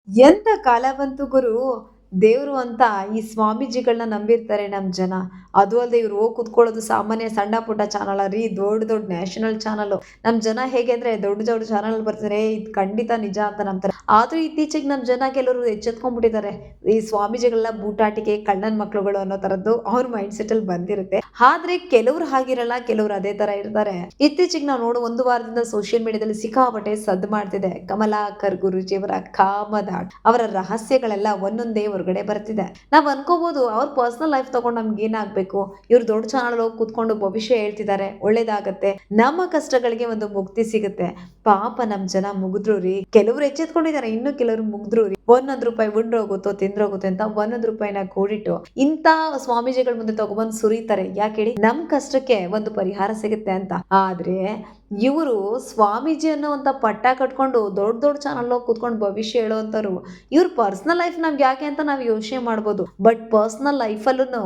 ಎಂತ ಕಾಲ ಬಂತು ಗುರು. ದೇವ್ರು ಅಂತ ಈ ಸ್ವಾಮೀಜಿಗಳನ್ನ ನಂಬಿರ್ತಾರೆ ನಮ್ ಜನ. ಅದು ಅಲ್ಲದೆ ಇವ್ರು ಹೋಗಿ ಕುತ್ಕೊಳ್ಳೋದು ಸಾಮಾನ್ಯ ಸಣ್ಣ ಪುಟ್ಟ ಚಾನಲ್ ರೀ, ದೊಡ್ಡ ದೊಡ್ಡ ನ್ಯಾಷನಲ್ ಚಾನಲ್. ನಮ್ ಜನ ಹೇಗೆ ಅಂದ್ರೆ ದೊಡ್ಡ ದೊಡ್ಡ ಚಾನಲ್ ಬರ್ತಾರೆ, ಇದು ಖಂಡಿತ ನಿಜ ಅಂತ ನಂಬ್ತಾರೆ. ಆದ್ರೂ ಇತ್ತೀಚೆಗೆ ನಮ್ ಜನ ಕೆಲವರು ಎಚ್ಚೆತ್ಕೊಂಡ್ಬಿಟ್ಟಿದ್ದಾರೆ. ಈ ಸ್ವಾಮೀಜಿಗಳನ್ನ ಬೂಟಾಟಿಕೆ ಕಳ್ಳನ್ ಮಕ್ಳುಗಳು ಅನ್ನೋ ತರದ್ದು ಅವ್ರ ಮೈಂಡ್ ಸೆಟ್ ಅಲ್ಲಿ ಬಂದಿರುತ್ತೆ. ಆದ್ರೆ ಕೆಲವ್ರು ಹಾಗಿರಲ್ಲ, ಕೆಲವ್ರು ಅದೇ ತರ ಇರ್ತಾರೆ. ಇತ್ತೀಚೆಗೆ ನಾವು ನೋಡು ಒಂದು ವಾರದಿಂದ ಸೋಷಿಯಲ್ ಮೀಡಿಯಾದಲ್ಲಿ ಸಿಕ್ಕಾಪಟ್ಟೆ ಸದ್ದು ಮಾಡ್ತಿದೆ ಕಮಲಾಕರ್ ಗುರೂಜಿಯವರ ಕಾಮದಾಟ್. ಅವರ ರಹಸ್ಯಗಳೆಲ್ಲ ಒಂದೊಂದೇ ಹೊರಗಡೆ ಬರ್ತಿದೆ. ನಾವ್ ಅನ್ಕೋಬಹುದು ಅವ್ರ ಪರ್ಸನಲ್ ಲೈಫ್ ತಗೊಂಡು ನಮ್ಗೆ ಏನಾಗ್ಬೇಕು, ಇವ್ರು ದೊಡ್ಡ ಚಾನಲ್ ಹೋಗಿ ಕೂತ್ಕೊಂಡು ಭವಿಷ್ಯ ಹೇಳ್ತಿದ್ದಾರೆ, ಒಳ್ಳೇದಾಗತ್ತೆ, ನಮ್ಮ ಕಷ್ಟಗಳಿಗೆ ಒಂದು ಮುಕ್ತಿ ಸಿಗುತ್ತೆ. ಪಾಪ ನಮ್ ಜನ ಮುಗಿದ್ರು ರೀ. ಕೆಲವ್ರು ಎಚ್ಚೆತ್ಕೊಂಡಿದ್ದಾರೆ, ಇನ್ನು ಕೆಲವರು ಮುಗಿದ್ರು ರೀ. ಒಂದೊಂದ್ ರೂಪಾಯಿ ಉಂಡ್ರೋಗುತ್ತೋ ತಿಂದ್ರೋಗುತ್ತೋ ಅಂತ ಒಂದೊಂದ್ ರೂಪಾಯಿನ ಕೂಡಿಟ್ಟು ಇಂತ ಸ್ವಾಮೀಜಿಗಳ ಮುಂದೆ ತಗೊಬಂದ್ ಸುರಿತಾರೆ. ಯಾಕೆ ಹೇಳಿ, ನಮ್ ಕಷ್ಟಕ್ಕೆ ಒಂದು ಪರಿಹಾರ ಸಿಗುತ್ತೆ ಅಂತ. ಆದ್ರೆ ಇವರು ಸ್ವಾಮೀಜಿ ಅನ್ನೋಂತ ಪಟ್ಟ ಕಟ್ಕೊಂಡು ದೊಡ್ಡ ದೊಡ್ಡ ಚಾನಲ್ ಹೋಗಿ ಕೂತ್ಕೊಂಡು ಭವಿಷ್ಯ ಹೇಳೋಂಥವ್ರು. ಇವ್ರ ಪರ್ಸನಲ್ ಲೈಫ್ ನಮ್ಗೆ ಯಾಕೆ ಅಂತ ನಾವು ಯೋಚನೆ ಮಾಡ್ಬೋದು. ಬಟ್ ಪರ್ಸನಲ್ ಲೈಫಲ್ಲೂ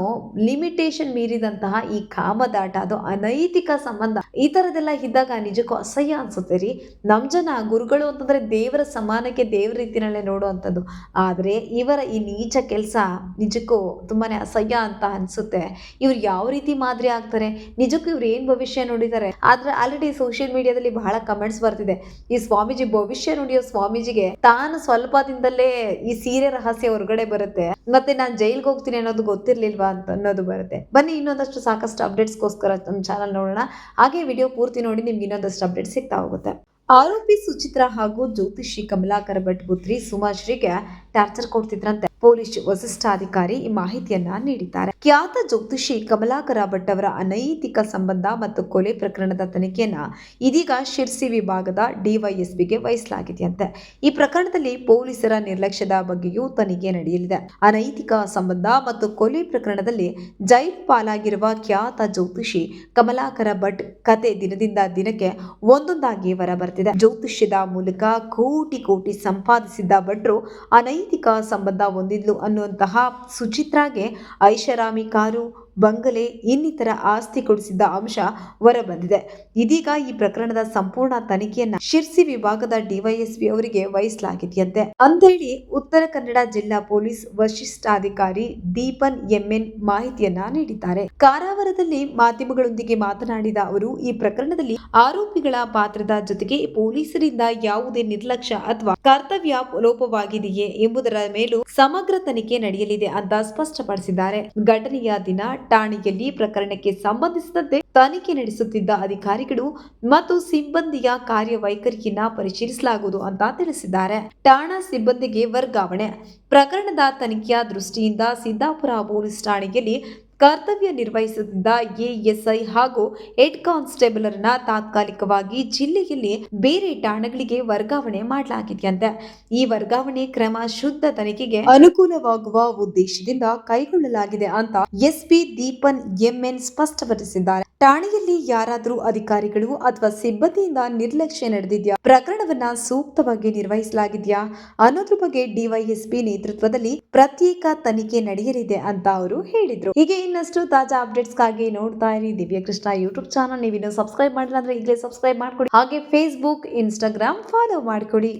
ಲಿಮಿಟೇಷನ್ ಮೀರಿದಂತಹ ಈ ಕಾಮದಾಟ, ಅದು ಅನೈತಿಕ ಸಂಬಂಧ, ಈ ತರದೆಲ್ಲ ಇದ್ದಾಗ ನಿಜಕ್ಕೂ ಅಸಹ್ಯ ಅನ್ಸುತ್ತೆ ರೀ. ನಮ್ ಜನ ಗುರುಗಳು ಅಂತಂದ್ರೆ ದೇವರ ಸಮಾನಕ್ಕೆ ದೇವ್ರ ರೀತಿನಲ್ಲೇ ನೋಡುವಂಥದ್ದು. ಆದ್ರೆ ಇವರ ಈ ನೀಚ ಕೆಲಸ ನಿಜಕ್ಕೂ ತುಂಬಾನೇ ಅಸಹ್ಯ ಅಂತ ಅನ್ಸುತ್ತೆ. ಇವ್ರು ಯಾವ ರೀತಿ ಮಾದರಿ ಆಗ್ತಾರೆ, ನಿಜಕ್ಕೂ ಇವ್ರು ಏನ್ ಭವಿಷ್ಯ ನೋಡಿದ್ದಾರೆ. ಆದ್ರೆ ಆಲ್ರೆಡಿ ಸೋಷಿಯಲ್ ಮೀಡಿಯಾದಲ್ಲಿ ಬಹಳ ಕಮೆಂಟ್ಸ್ ಬರ್ತಿದೆ, ಈ ಸ್ವಾಮೀಜಿ ಭವಿಷ್ಯ ನುಡಿಯೋ ಸ್ವಾಮೀಜಿಗೆ ತಾನು ಸ್ವಲ್ಪ ದಿನದಲ್ಲೇ ಈ ಸೀರೆ ರಹಸ್ಯ ಹೊರಗಡೆ ಬರುತ್ತೆ, ಮತ್ತೆ ನಾನ್ ಜೈಲ್ಗೆ ಹೋಗ್ತೀನಿ ಅನ್ನೋದು ಗೊತ್ತಿರ್ಲಿಲ್ವಾ ಅಂತ ಅನ್ನೋದು ಬರುತ್ತೆ. ಬನ್ನಿ ಇನ್ನೊಂದಷ್ಟು ಸಾಕಷ್ಟು ಅಪ್ಡೇಟ್ಸ್ಗೋಸ್ಕರ ನಮ್ಮ ಚಾನಲ್ ನೋಡೋಣ. ಹಾಗೆ ವಿಡಿಯೋ ಪೂರ್ತಿ ನೋಡಿ ನಿಮ್ಗೆ ಇನ್ನೊಂದಷ್ಟು ಅಪ್ಡೇಟ್ ಸಿಗ್ತಾ ಹೋಗುತ್ತೆ. ಆರೋಪಿ ಸುಚಿತ್ರಾ ಹಾಗೂ ಜ್ಯೋತಿಷಿ ಕಮಲಾಕರ ಭಟ್ ಪುತ್ರಿ ಸುಮಾಶ್ರೀಗೆ ಟಾರ್ಚರ್ ಕೊಡ್ತಿದ್ರಂತೆ. ಪೊಲೀಸ್ ವರಿಷ್ಠಾಧಿಕಾರಿ ಈ ಮಾಹಿತಿಯನ್ನ ನೀಡಿದ್ದಾರೆ. ಖ್ಯಾತ ಜ್ಯೋತಿಷಿ ಕಮಲಾಕರ ಭಟ್ ಅವರ ಅನೈತಿಕ ಸಂಬಂಧ ಮತ್ತು ಕೊಲೆ ಪ್ರಕರಣದ ತನಿಖೆಯನ್ನ ಇದೀಗ ಶಿರ್ಸಿ ವಿಭಾಗದ ಡಿವೈಎಸ್ಪಿಗೆ ವಹಿಸಲಾಗಿದೆಯಂತೆ. ಈ ಪ್ರಕರಣದಲ್ಲಿ ಪೊಲೀಸರ ನಿರ್ಲಕ್ಷ್ಯದ ಬಗ್ಗೆಯೂ ತನಿಖೆ ನಡೆಯಲಿದೆ. ಅನೈತಿಕ ಸಂಬಂಧ ಮತ್ತು ಕೊಲೆ ಪ್ರಕರಣದಲ್ಲಿ ಜೈಲು ಪಾಲಾಗಿರುವ ಖ್ಯಾತ ಜ್ಯೋತಿಷಿ ಕಮಲಾಕರ ಭಟ್ ಕತೆ ದಿನದಿಂದ ದಿನಕ್ಕೆ ಒಂದೊಂದಾಗಿ ಹೊರಬರ್ತಿದೆ. ಜ್ಯೋತಿಷ್ಯದ ಮೂಲಕ ಕೋಟಿ ಕೋಟಿ ಸಂಪಾದಿಸಿದ್ದ ಭಟ್ರು ಅನೈತಿಕ ಸಂಬಂಧ ಹೊಂದಿದ್ಲು ಅನ್ನುವಂತಹ ಸುಚಿತ್ರಾಗೆ ಐಷಾರಾಮಿ ಕಾರು, ಬಂಗಲೆ, ಇನ್ನಿತರ ಆಸ್ತಿ ಕೊಡಿಸಿದ್ದ ಅಂಶ ಹೊರಬಂದಿದೆ. ಇದೀಗ ಈ ಪ್ರಕರಣದ ಸಂಪೂರ್ಣ ತನಿಖೆಯನ್ನ ಶಿರ್ಸಿ ವಿಭಾಗದ ಡಿವೈಎಸ್ಪಿ ಅವರಿಗೆ ವಹಿಸಲಾಗಿದೆಯಂತೆ ಅಂತೇಳಿ ಉತ್ತರ ಕನ್ನಡ ಜಿಲ್ಲಾ ಪೊಲೀಸ್ ವರಿಷ್ಠಾಧಿಕಾರಿ ದೀಪನ್ ಎಂಎನ್ ಮಾಹಿತಿಯನ್ನ ನೀಡಿದ್ದಾರೆ. ಕಾರವಾರದಲ್ಲಿ ಮಾಧ್ಯಮಗಳೊಂದಿಗೆ ಮಾತನಾಡಿದ ಅವರು, ಈ ಪ್ರಕರಣದಲ್ಲಿ ಆರೋಪಿಗಳ ಪಾತ್ರದ ಜೊತೆಗೆ ಪೊಲೀಸರಿಂದ ಯಾವುದೇ ನಿರ್ಲಕ್ಷ್ಯ ಅಥವಾ ಕರ್ತವ್ಯ ಲೋಪವಾಗಿದೆಯೇ ಎಂಬುದರ ಮೇಲೂ ಸಮಗ್ರ ತನಿಖೆ ನಡೆಯಲಿದೆ ಅಂತ ಸ್ಪಷ್ಟಪಡಿಸಿದ್ದಾರೆ. ಘಟನೆಯ ದಿನ ಠಾಣೆಯಲ್ಲಿ ಪ್ರಕರಣಕ್ಕೆ ಸಂಬಂಧಿಸಿದಂತೆ ತನಿಖೆ ನಡೆಸುತ್ತಿದ್ದ ಅಧಿಕಾರಿಗಳು ಮತ್ತು ಸಿಬ್ಬಂದಿಯ ಕಾರ್ಯವೈಖರಿಯನ್ನ ಪರಿಶೀಲಿಸಲಾಗುವುದು ಅಂತ ತಿಳಿಸಿದ್ದಾರೆ. ಠಾಣಾ ಸಿಬ್ಬಂದಿಗೆ ವರ್ಗಾವಣೆ ಪ್ರಕರಣದ ತನಿಖೆಯ ದೃಷ್ಟಿಯಿಂದ ಸಿದ್ದಾಪುರ ಪೊಲೀಸ್ ಠಾಣೆಯಲ್ಲಿ ಕರ್ತವ್ಯ ನಿರ್ವಹಿಸುತ್ತಿದ್ದ ಎಎಸ್ಐ ಹಾಗೂ ಹೆಡ್ ಕಾನ್ಸ್ಟೇಬಲ್ ಅನ್ನ ತಾತ್ಕಾಲಿಕವಾಗಿ ಜಿಲ್ಲೆಯಲ್ಲಿ ಬೇರೆ ಠಾಣೆಗಳಿಗೆ ವರ್ಗಾವಣೆ ಮಾಡಲಾಗಿದೆಯಂತೆ. ಈ ವರ್ಗಾವಣೆ ಕ್ರಮ ಶುದ್ಧ ತನಿಖೆಗೆ ಅನುಕೂಲವಾಗುವ ಉದ್ದೇಶದಿಂದ ಕೈಗೊಳ್ಳಲಾಗಿದೆ ಅಂತ ಎಸ್ಪಿ ದೀಪನ್ ಎಂಎನ್ ಸ್ಪಷ್ಟಪಡಿಸಿದ್ದಾರೆ. ಠಾಣೆಯಲ್ಲಿ ಯಾರಾದರೂ ಅಧಿಕಾರಿಗಳು ಅಥವಾ ಸಿಬ್ಬಂದಿಯಿಂದ ನಿರ್ಲಕ್ಷ್ಯ ನಡೆದಿದ್ಯಾ, ಪ್ರಕರಣವನ್ನ ಸೂಕ್ತವಾಗಿ ನಿರ್ವಹಿಸಲಾಗಿದೆಯಾ ಅನ್ನೋದ್ರ ಬಗ್ಗೆ ಡಿವೈಎಸ್ಪಿ ನೇತೃತ್ವದಲ್ಲಿ ಪ್ರತ್ಯೇಕ ತನಿಖೆ ನಡೆಯಲಿದೆ ಅಂತ ಅವರು ಹೇಳಿದ್ರು. ಹೀಗೆ ಇನ್ನಷ್ಟು ತಾಜಾ ಅಪ್ಡೇಟ್ಸ್ಗಾಗಿ ನೋಡ್ತಾ ಇರಿ ದಿವ್ಯ ಕೃಷ್ಣ ಯೂಟ್ಯೂಬ್ ಚಾನಲ್. ನೀವಿನ್ನೂ ಸಬ್ಸ್ಕ್ರೈಬ್ ಮಾಡಿಲ್ಲ ಅಂದ್ರೆ ಈಗಲೇ ಸಬ್ಸ್ಕ್ರೈಬ್ ಮಾಡ್ಕೊಡಿ. ಹಾಗೆ ಫೇಸ್ಬುಕ್, ಇನ್ಸ್ಟಾಗ್ರಾಮ್ ಫಾಲೋ ಮಾಡ್ಕೊಡಿ.